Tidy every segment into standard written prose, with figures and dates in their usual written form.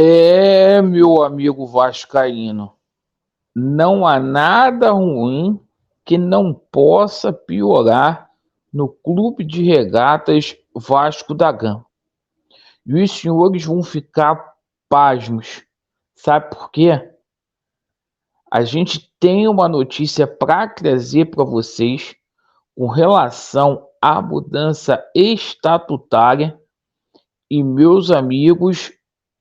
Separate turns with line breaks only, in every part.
Meu amigo vascaíno, não há nada ruim que não possa piorar no Clube de Regatas Vasco da Gama. E os senhores vão ficar pasmos. Sabe por quê? A gente tem uma notícia para trazer para vocês com relação à mudança estatutária. E, meus amigos,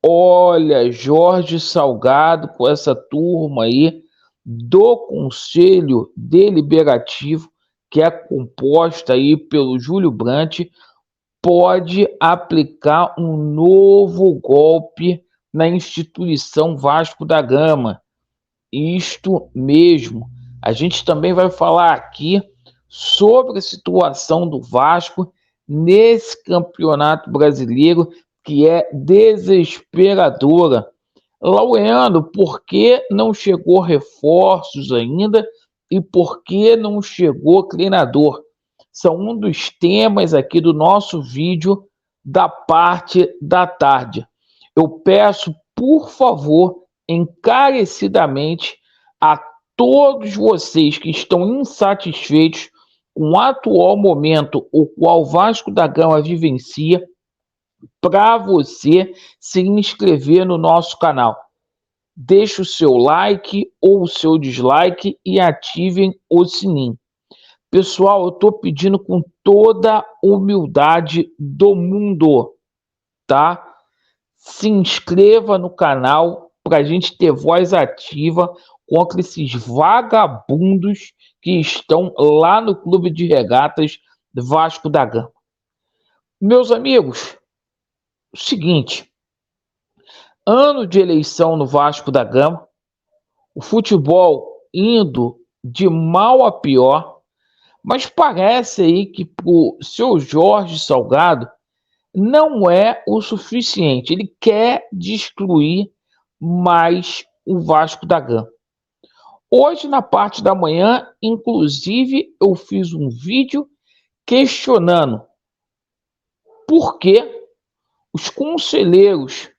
olha, Jorge Salgado com essa turma aí do Conselho Deliberativo, que é composta aí pelo Júlio Brandt, pode aplicar um novo golpe na instituição Vasco da Gama. Isto mesmo. A gente também vai falar aqui sobre a situação do Vasco nesse campeonato brasileiro que é desesperadora. Laureano, por que não chegou reforços ainda e por que não chegou treinador? São um dos temas aqui do nosso vídeo da parte da tarde. Eu peço, por favor, encarecidamente a todos vocês que estão insatisfeitos com o atual momento o qual o Vasco da Gama vivencia, para você se inscrever no nosso canal. Deixe o seu like ou o seu dislike e ativem o sininho. Pessoal, eu estou pedindo com toda a humildade do mundo, tá? Se inscreva no canal para a gente ter voz ativa contra esses vagabundos que estão lá no Clube de Regatas Vasco da Gama. Meus amigos, o seguinte, ano de eleição no Vasco da Gama, o futebol indo de mal a pior, mas parece aí que para o seu Jorge Salgado não é o suficiente. Ele quer destruir mais o Vasco da Gama. Hoje, na parte da manhã, inclusive, eu fiz um vídeo questionando por que os conselheiros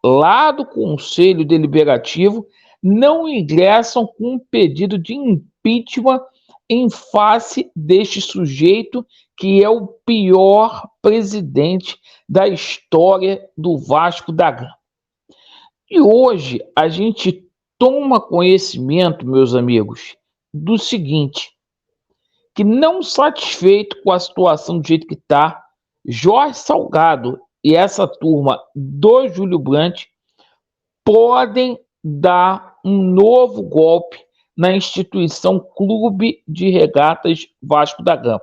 lá do Conselho Deliberativo não ingressam com um pedido de impeachment em face deste sujeito que é o pior presidente da história do Vasco da Gama. E hoje a gente toma conhecimento, meus amigos, do seguinte, que não satisfeito com a situação do jeito que está, Jorge Salgado e essa turma do Júlio Brandt podem dar um novo golpe na instituição Clube de Regatas Vasco da Gama.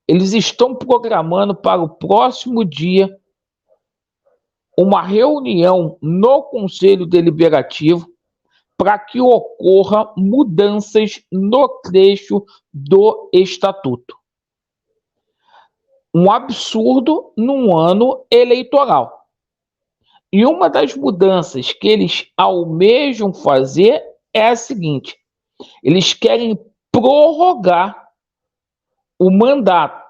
Eles estão programando para o próximo dia uma reunião no Conselho Deliberativo para que ocorra mudanças no trecho do Estatuto. Um absurdo num ano eleitoral. E uma das mudanças que eles almejam fazer é a seguinte: eles querem prorrogar o mandato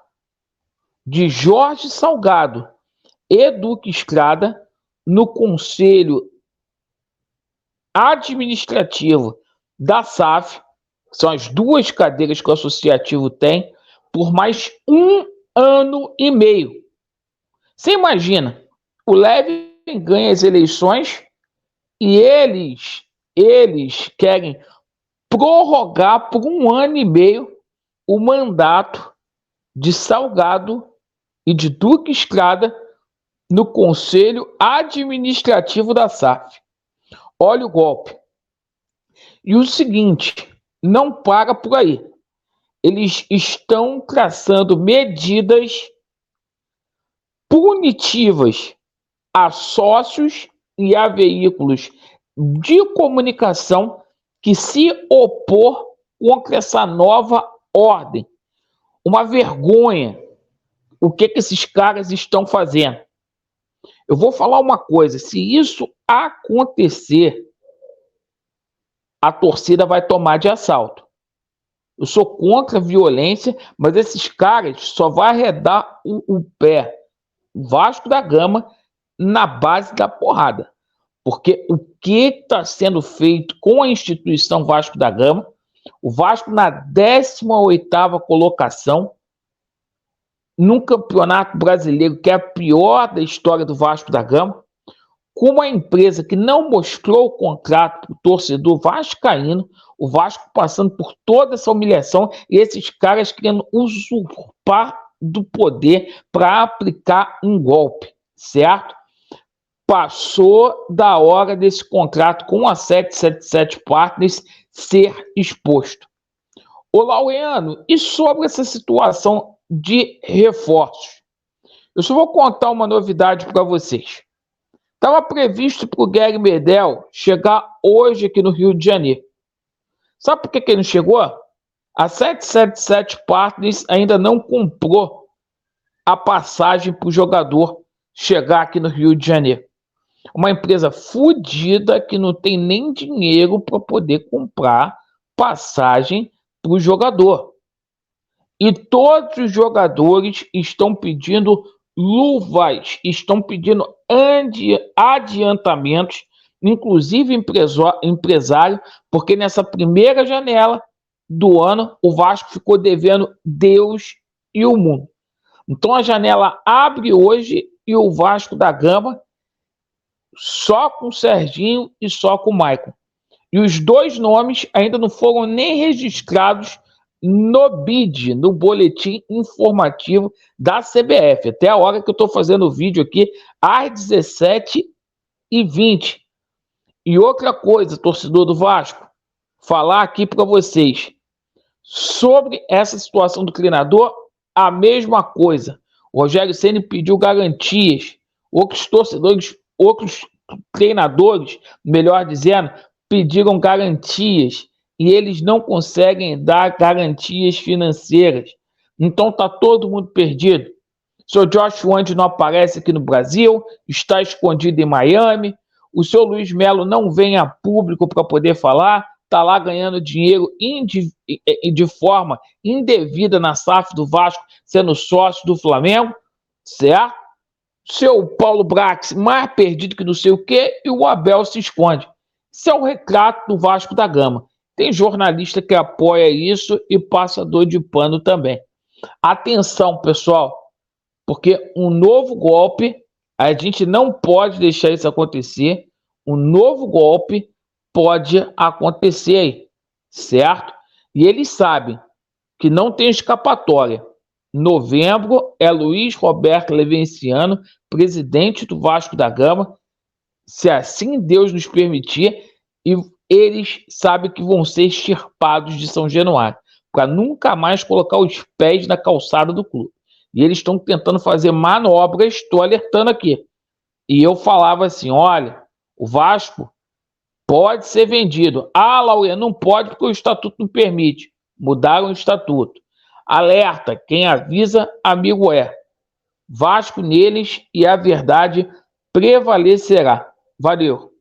de Jorge Salgado e Duque Estrada no Conselho Administrativo da SAF, são as duas cadeiras que o associativo tem, por mais 1 ano e meio. Você imagina, o Levin ganha as eleições e eles querem prorrogar por 1 ano e meio o mandato de Salgado e de Duque Estrada no Conselho Administrativo da SAF. Olha o golpe. E o seguinte, não para por aí. Eles estão traçando medidas punitivas a sócios e a veículos de comunicação que se opor contra essa nova ordem. Uma vergonha o que esses caras estão fazendo. Eu vou falar uma coisa, se isso acontecer, a torcida vai tomar de assalto. Eu sou contra a violência, mas esses caras só vão arredar o pé Vasco da Gama na base da porrada. Porque o que está sendo feito com a instituição Vasco da Gama, o Vasco na 18ª colocação, num campeonato brasileiro que é a pior da história do Vasco da Gama, com uma empresa que não mostrou o contrato para o torcedor vascaíno, o Vasco passando por toda essa humilhação e esses caras querendo usurpar do poder para aplicar um golpe, certo? Passou da hora desse contrato com a 777 Partners ser exposto. Ô Laureano, e sobre essa situação de reforços? Eu só vou contar uma novidade para vocês. Estava previsto para o Gary Medel chegar hoje aqui no Rio de Janeiro. Sabe por que ele não chegou? A 777 Partners ainda não comprou a passagem para o jogador chegar aqui no Rio de Janeiro. Uma empresa fodida que não tem nem dinheiro para poder comprar passagem para o jogador. E todos os jogadores estão pedindo luvas, estão pedindo adiantamentos, inclusive empresário, porque nessa primeira janela do ano o Vasco ficou devendo Deus e o mundo. Então a janela abre hoje e o Vasco da Gama só com o Serginho e só com o Maicon. E os dois nomes ainda não foram nem registrados no BID, no boletim informativo da CBF. Até a hora que eu estou fazendo o vídeo aqui, às 17h20. E outra coisa, torcedor do Vasco, falar aqui para vocês sobre essa situação do treinador, a mesma coisa. O Rogério Ceni pediu garantias. Outros treinadores, melhor dizendo, pediram garantias e eles não conseguem dar garantias financeiras. Então está todo mundo perdido. O seu Josh Wand não aparece aqui no Brasil, está escondido em Miami. O seu Luiz Melo não vem a público para poder falar, está lá ganhando dinheiro de forma indevida na SAF do Vasco, sendo sócio do Flamengo, certo? Seu Paulo Brax mais perdido que não sei o quê, e o Abel se esconde. Isso é o retrato do Vasco da Gama. Tem jornalista que apoia isso e passador de pano também. Atenção, pessoal, porque um novo golpe, a gente não pode deixar isso acontecer, um novo golpe pode acontecer aí, certo? E eles sabem que não tem escapatória. Novembro é Luiz Roberto Levenciano, presidente do Vasco da Gama, se assim Deus nos permitir, e eles sabem que vão ser extirpados de São Januário, para nunca mais colocar os pés na calçada do clube. E eles estão tentando fazer manobras, estou alertando aqui. E eu falava assim, olha, o Vasco pode ser vendido. Ah, Laureano, não pode porque o estatuto não permite. Mudaram o estatuto. Alerta, quem avisa, amigo é. Vasco neles e a verdade prevalecerá. Valeu.